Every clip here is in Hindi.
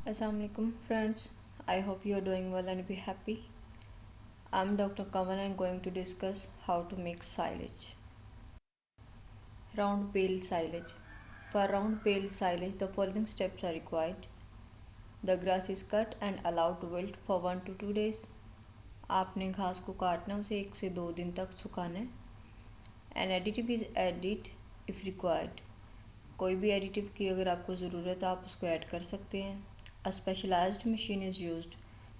Assalamualaikum friends. I hope you are doing well and be happy. I'm Dr. Kamal and going to discuss how to make silage. Round bale silage. For round bale silage, the following steps are required. The grass is cut and allowed to wilt for 1 to 2 days. आपने घास को काटना उसे 1 से 2 दिन तक सुखाना है. An additive is added if required. कोई भी एडिटिव की अगर आपको ज़रूरत है आप उसको ऐड कर सकते हैं. A specialized machine is used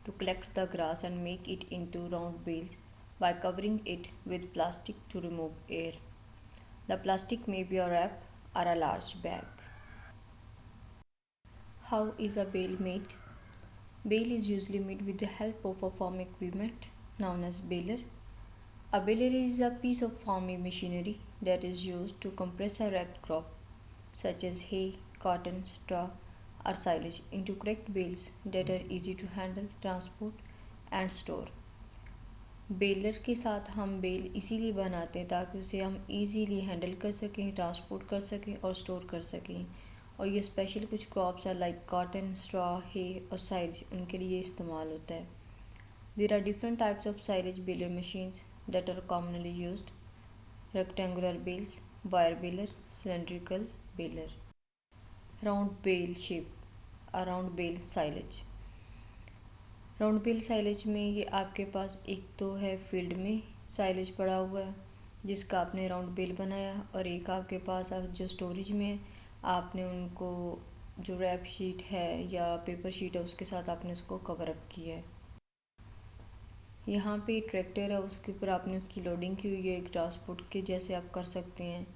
to collect the grass and make it into round bales by covering it with plastic to remove air. The plastic may be a wrap or a large bag. How is a bale made? Bale is usually made with the help of a farm equipment known as baler. A baler is a piece of farming machinery that is used to compress a wrecked crop such as hay, cotton, straw, or silage into correct bales that are easy to handle, transport and store. Baler के साथ हम बेल इसीलिए बनाते हैं ताकि उसे हम इजीली हैंडल कर सकें, ट्रांसपोर्ट कर सकें और स्टोर कर सकें. और ये स्पेशल कुछ क्रॉप्स है लाइक कॉटन, स्ट्रॉ, हे और साइलेज, उनके लिए इस्तेमाल होता है. There are different types of silage baler machines that are commonly used. Rectangular bales, wire baler, cylindrical baler. Round bale shape, round bale silage. Round bale silage में ये आपके पास एक तो है फील्ड में साइलेज पड़ा हुआ है जिसका आपने राउंड बेल बनाया, और एक आपके पास जो स्टोरेज में है आपने उनको जो रैप शीट है या पेपर शीट है उसके साथ आपने उसको कवर अप किया है. यहाँ पे ट्रैक्टर है, उसके ऊपर आपने उसकी लोडिंग की हुई है. एक ट्रांसपोर्ट के जैसे आप कर सकते हैं.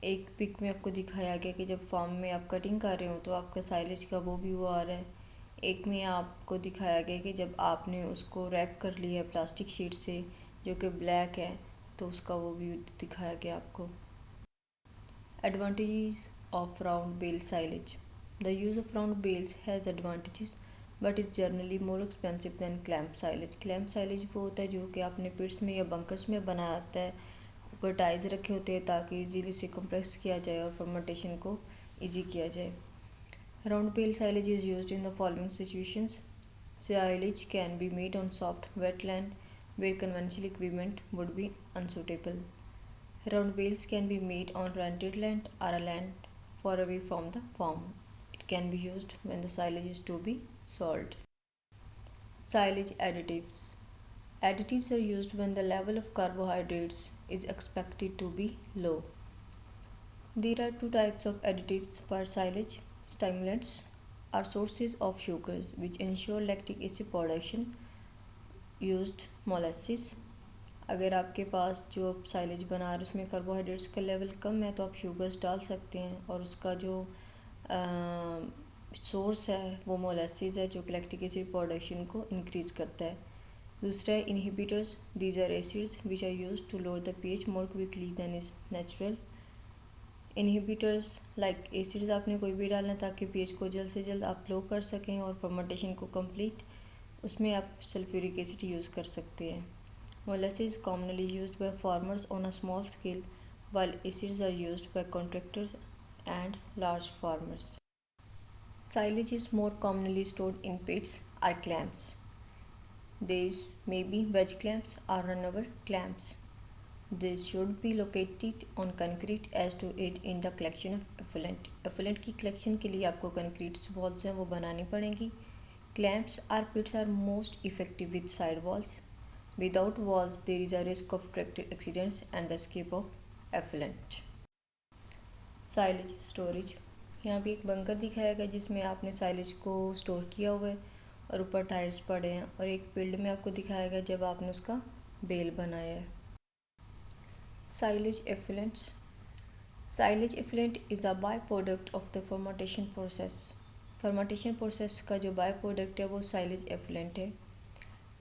एक पिक में आपको दिखाया गया कि जब फार्म में आप कटिंग कर रहे हो तो आपका साइलेज का वो व्यू आ रहा है. एक में आपको दिखाया गया कि जब आपने उसको रैप कर लिया है प्लास्टिक शीट से जो कि ब्लैक है तो उसका वो व्यू दिखाया गया आपको. Advantages of round bale silage. The use of round bales has advantages but is generally more expensive than clamp silage. Clamp silage वो होता है जो कि आपने पिट्स में या बंकर्स में बनाया होता है, ऊपर टाइज रखे होते हैं ताकि इजीली से कंप्रेस किया जाए और फर्मेंटेशन को इजी किया जाए. Round bale silage is used in the following situations. Silage can be made on soft wet land where conventional equipment would be unsuitable. Round bales can be made on rented land or a land far away from the farm. It can be used when the silage is to be sold. Silage additives. Additives are used when the level of carbohydrates is expected to be low. There are two types of additives for silage. Stimulants are sources of sugars which ensure lactic acid production. Used molasses. अगर आपके पास जो आप साइलेज बना रहे उसमें कार्बोहाइड्रेट्स का लेवल कम है तो आप शुगर्स डाल सकते हैं, और उसका जो सोर्स है वो मोलेसिस है जो लैक्टिक एसिड प्रोडक्शन को इंक्रीज़ करता है. दूसरा है inhibitors. These are acids which are used to lower the pH more quickly than is natural. Inhibitors like acids आपने कोई भी डालना ताकि पीएच को जल्द से जल्द आप लो कर सकें और फर्मेंटेशन को कंप्लीट, उसमें आप सल्फ्यूरिक एसिड यूज़ कर सकते हैं. Molasses commonly used by farmers on a small scale while acids are used by contractors and large farmers. Silage is more commonly stored in pits or clamps. These may be wedge clamps or runover clamps. These should be located on concrete as to aid in the collection of effluent. Effluent की collection के लिए आपको concrete walls हैं वो बनानी पड़ेंगी. Clamps or pits are most effective with side walls. Without walls, there is a risk of tractor accidents and the escape of effluent. Silage storage. यहाँ पे एक बंकर दिखाया गया जिसमें आपने साइलेज को स्टोर किया हुआ है और ऊपर टायर्स पड़े हैं, और एक फील्ड में आपको दिखाया गया जब आपने उसका बेल बनाया है. Silage effluents. Silage effluent is a by product of the fermentation process. Fermentation process का जो बाय प्रोडक्ट है वो साइलेज एफिलेंट है.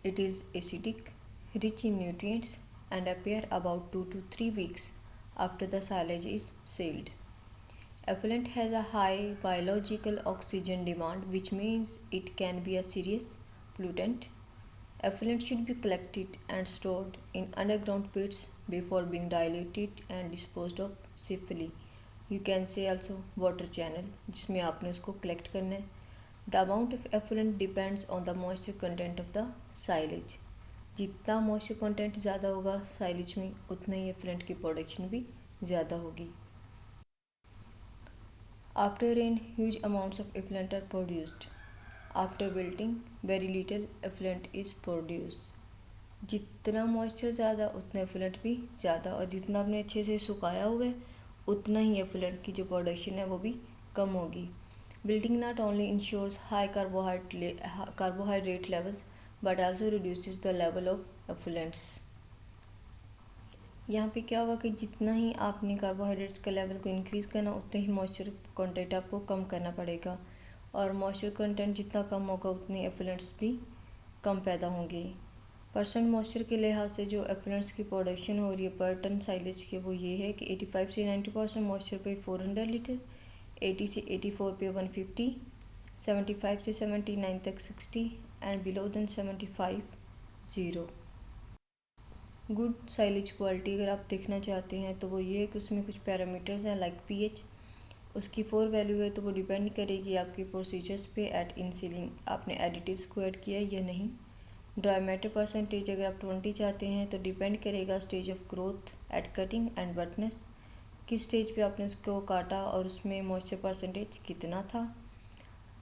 It is acidic, rich in nutrients and appear about 2 to 3 weeks after the silage is sealed. Effluent has a high biological oxygen demand, which means it can be a serious pollutant. Effluent should be collected and stored in underground pits before being diluted and disposed of safely. You can say also water channel, जिसमें आपने उसको कलेक्ट करना है. The amount of affluent depends on the moisture content of the silage. जितना मॉइस्चर कंटेंट ज़्यादा होगा साइलेज में, उतना ही एफुलेंट की प्रोडक्शन भी ज़्यादा होगी। After rain, huge amounts of effluent are produced. After wilting, very little effluent is produced. जितना मॉइस्चर ज़्यादा उतना एफुलेंट भी ज़्यादा, और जितना आपने अच्छे से सुखाया हुआ है उतना ही एफुलेंट की जो प्रोडक्शन है वो भी कम होगी। Wilting not only ensures high carbohydrate levels but also reduces the level of effluents. यहाँ पे क्या हुआ कि जितना ही आपने कार्बोहाइड्रेट्स के लेवल को इंक्रीज़ करना, उतना ही मॉइस्चर कंटेंट आपको कम करना पड़ेगा, और मॉइस्चर कंटेंट जितना कम होगा उतने एफुलेंट्स भी कम पैदा होंगे। परसेंट मॉइस्चर के लिहाज से जो एफुलेंट्स की प्रोडक्शन हो रही है पर टन साइलेज के, वो ये है कि 85 से 90% मॉइस्चर पे 400 लीटर, 80 से 84 पे 150, 75 से 79 तक 60 and below than 75 0। Good silage quality अगर आप देखना चाहते हैं तो वो ये है कि उसमें कुछ पैरामीटर्स हैं लाइक पीएच, उसकी 4 वैल्यू है तो वो डिपेंड करेगी आपके प्रोसीजर्स पे एट इन सीलिंग, आपने एडिटिव्स को ऐड किया है या नहीं। ड्राई मैटर परसेंटेज अगर आप 20 चाहते हैं तो डिपेंड करेगा stage of growth at cutting and वेटनेस, किस स्टेज पे आपने उसको काटा और उसमें मॉइस्चर परसेंटेज कितना था।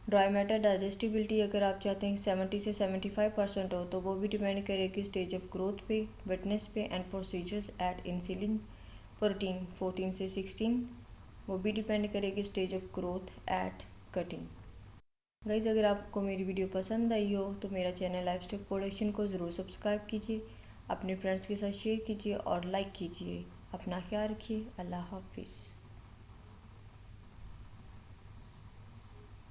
ड्राई मैटर डाइजेस्टिबिलिटी अगर आप चाहते हैं कि 70 से 75% हो तो वो भी डिपेंड करेगी स्टेज ऑफ ग्रोथ पे, वेटनेस पे एंड प्रोसीजर्स एट इंसिलिंग। प्रोटीन 14 से 16, वो भी डिपेंड करेगी stage of growth at cutting. Guys अगर आपको मेरी वीडियो पसंद आई हो तो मेरा चैनल लाइफस्टॉक प्रोडक्शन को ज़रूर सब्सक्राइब कीजिए, अपने फ्रेंड्स के साथ शेयर कीजिए और लाइक कीजिए। अपना ख्याल रखिए। अल्लाह हाफिज़।